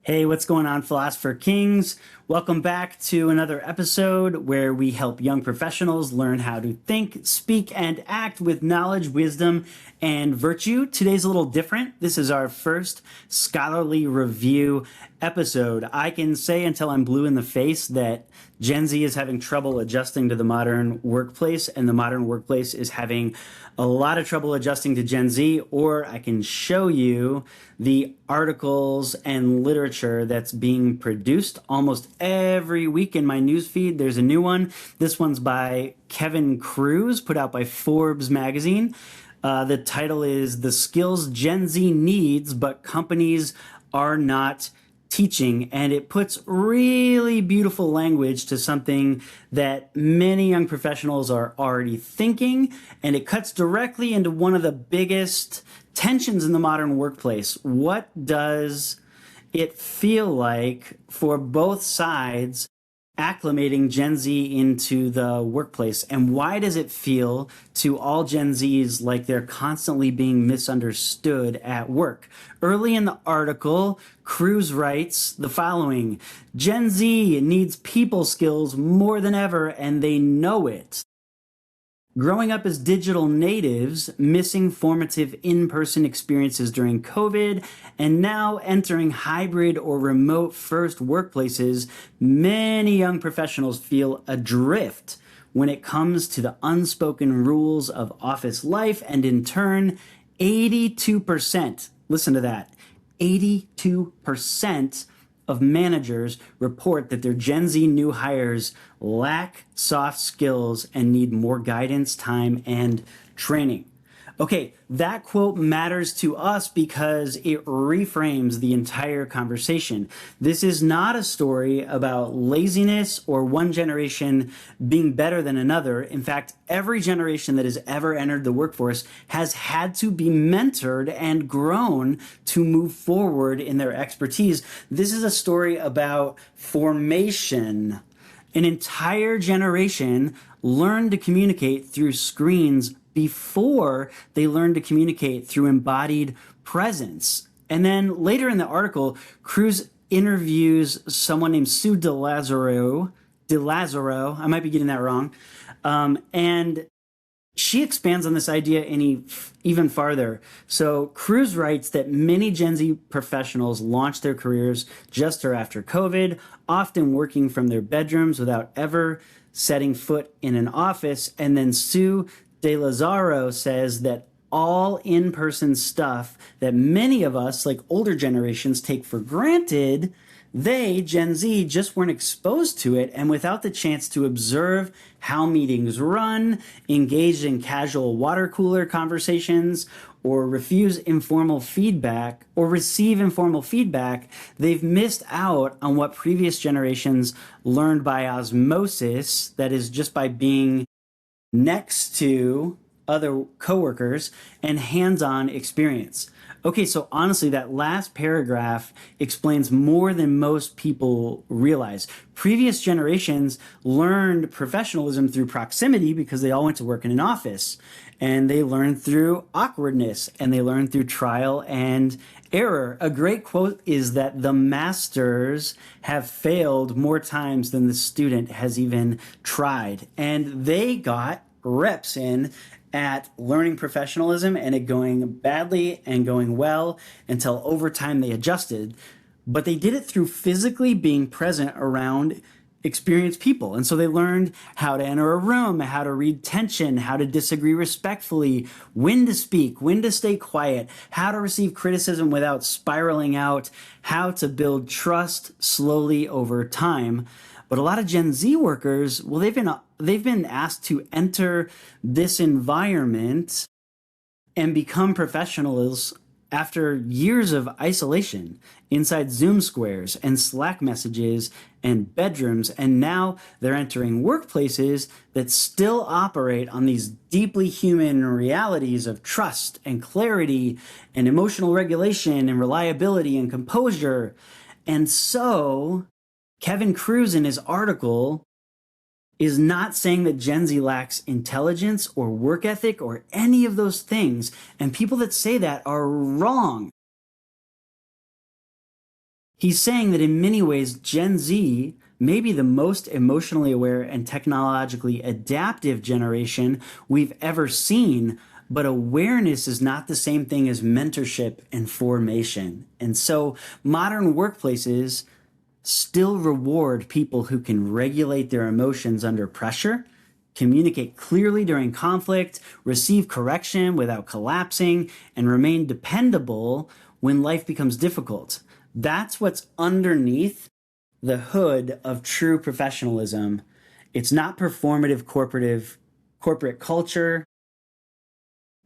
Hey, what's going on, Philosopher Kings? Welcome back to another episode where we help young professionals learn how to think, speak, and act with knowledge, wisdom, and virtue. Today's a little different. This is our first scholarly review episode. I can say until I'm blue in the face that Gen Z is having trouble adjusting to the modern workplace, and the modern workplace is having a lot of trouble adjusting to Gen Z, or I can show you the articles and literature that's being produced almost every week in my newsfeed. There's a new one. This one's by Kevin Kruse, put out by Forbes magazine. The title is "The Skills Gen Z Needs, but Companies Are Not Teaching," and it puts really beautiful language to something that many young professionals are already thinking, and it cuts directly into one of the biggest tensions in the modern workplace. What does it feel like for both sides acclimating Gen Z into the workplace? And why does it feel to all Gen Zs like they're constantly being misunderstood at work? Early in the article, Kruse writes the following: Gen Z needs people skills more than ever, and they know it. Growing up as digital natives, missing formative in-person experiences during COVID, and now entering hybrid or remote-first workplaces, many young professionals feel adrift when it comes to the unspoken rules of office life, and in turn, 82%, listen to that, 82% of managers report that their Gen Z new hires lack soft skills and need more guidance, time, and training. Okay, that quote matters to us because it reframes the entire conversation. This is not a story about laziness or one generation being better than another. In fact, every generation that has ever entered the workforce has had to be mentored and grown to move forward in their expertise. This is a story about formation. An entire generation learned to communicate through screens before they learned to communicate through embodied presence. And then later in the article, Kruse interviews someone named Sue DeLazzaro, I might be getting that wrong, and she expands on this idea even farther. So Kruse writes that many Gen Z professionals launched their careers just or after COVID, often working from their bedrooms without ever setting foot in an office. And then Sue DeLazzaro says that all in-person stuff that many of us, like older generations, take for granted, they, Gen Z, just weren't exposed to it, and without the chance to observe how meetings run, engage in casual water cooler conversations, or receive informal feedback, they've missed out on what previous generations learned by osmosis, that is, just by being next to other coworkers and hands-on experience. Okay, so honestly, that last paragraph explains more than most people realize. Previous generations learned professionalism through proximity because they all went to work in an office, and they learned through awkwardness, and they learned through trial and error. A great quote is that the masters have failed more times than the student has even tried, and they got reps in at learning professionalism and it going badly and going well until over time they adjusted. But they did it through physically being present around experienced people. And so they learned how to enter a room, how to read tension, how to disagree respectfully, when to speak, when to stay quiet, how to receive criticism without spiraling out, how to build trust slowly over time. But a lot of Gen Z workers, well, they've been asked to enter this environment and become professionals after years of isolation inside Zoom squares and Slack messages and bedrooms, and now they're entering workplaces that still operate on these deeply human realities of trust and clarity and emotional regulation and reliability and composure. And so Kevin Kruse in his article is not saying that Gen Z lacks intelligence or work ethic or any of those things. And people that say that are wrong. He's saying that in many ways, Gen Z may be the most emotionally aware and technologically adaptive generation we've ever seen, but awareness is not the same thing as mentorship and formation. And so modern workplaces still reward people who can regulate their emotions under pressure, communicate clearly during conflict, receive correction without collapsing, and remain dependable when life becomes difficult. That's what's underneath the hood of true professionalism. It's not performative corporate culture.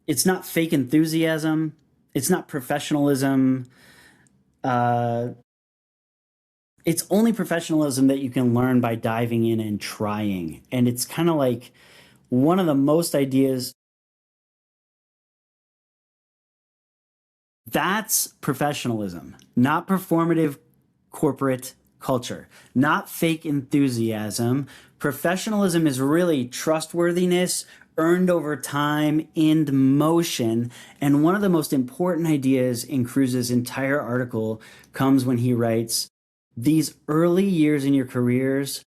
It's not fake enthusiasm. It's not professionalism. It's only professionalism that you can learn by diving in and trying. And it's kind of like one of the most ideas. That's professionalism, not performative corporate culture, not fake enthusiasm. Professionalism is really trustworthiness earned over time in motion. And one of the most important ideas in Cruz's entire article comes when he writes, these early years in your careers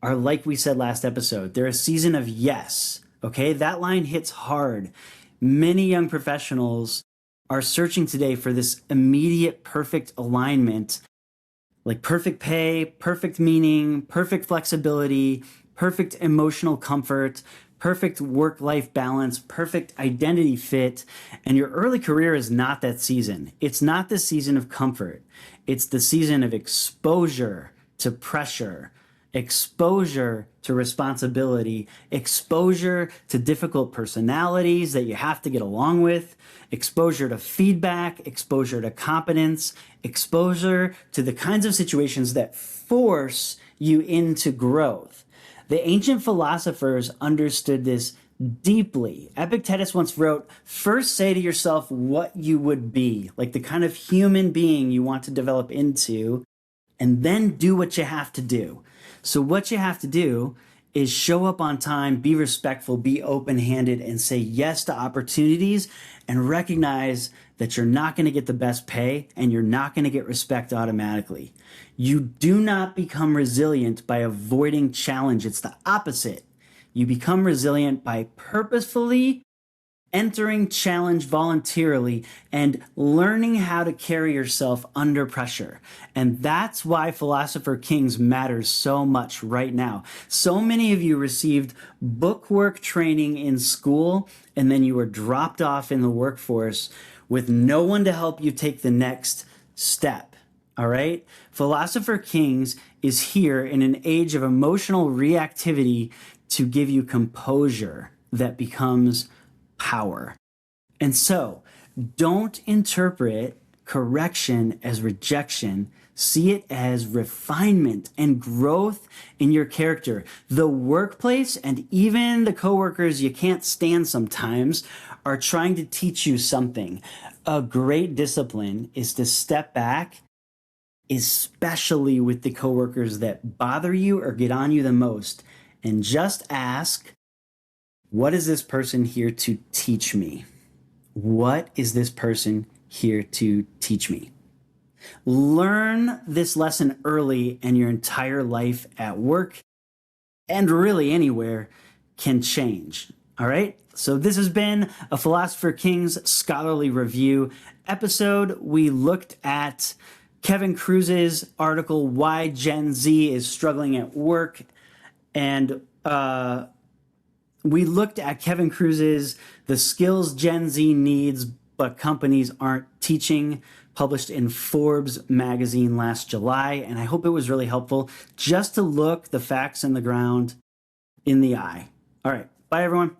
are, like we said last episode, they're a season of yes. Okay, that line hits hard. Many young professionals are searching today for this immediate perfect alignment, like perfect pay, perfect meaning, perfect flexibility, perfect emotional comfort, perfect work-life balance, perfect identity fit. And your early career is not that season. It's not the season of comfort. It's the season of exposure to pressure, exposure to responsibility, exposure to difficult personalities that you have to get along with, exposure to feedback, exposure to competence, exposure to the kinds of situations that force you into growth. The ancient philosophers understood this deeply. Epictetus once wrote, first say to yourself what you would be, like the kind of human being you want to develop into, and then do what you have to do. So what you have to do is show up on time, be respectful, be open-handed, and say yes to opportunities, and recognize that you're not going to get the best pay and you're not going to get respect automatically. You do not become resilient by avoiding challenge. It's the opposite. You become resilient by purposefully entering challenge voluntarily and learning how to carry yourself under pressure. And that's why Philosopher Kings matters so much right now. So many of you received bookwork training in school, and then you were dropped off in the workforce with no one to help you take the next step. All right? Philosopher Kings is here in an age of emotional reactivity to give you composure that becomes power. And so don't interpret correction as rejection. See it as refinement and growth in your character. The workplace and even the coworkers you can't stand sometimes are trying to teach you something. A great discipline is to step back, especially with the coworkers that bother you or get on you the most, and just ask, what is this person here to teach me? What is this person here to teach me? Learn this lesson early, and your entire life at work and really anywhere can change. All right? So this has been a Philosopher Kings scholarly review episode. We looked at Kevin Cruz's article, Why Gen Z is Struggling at Work, and we looked at Kevin Cruz's The Skills Gen Z Needs But Companies Aren't Teaching, published in Forbes magazine last July. And I hope it was really helpful just to look the facts in the ground in the eye. All right. Bye, everyone.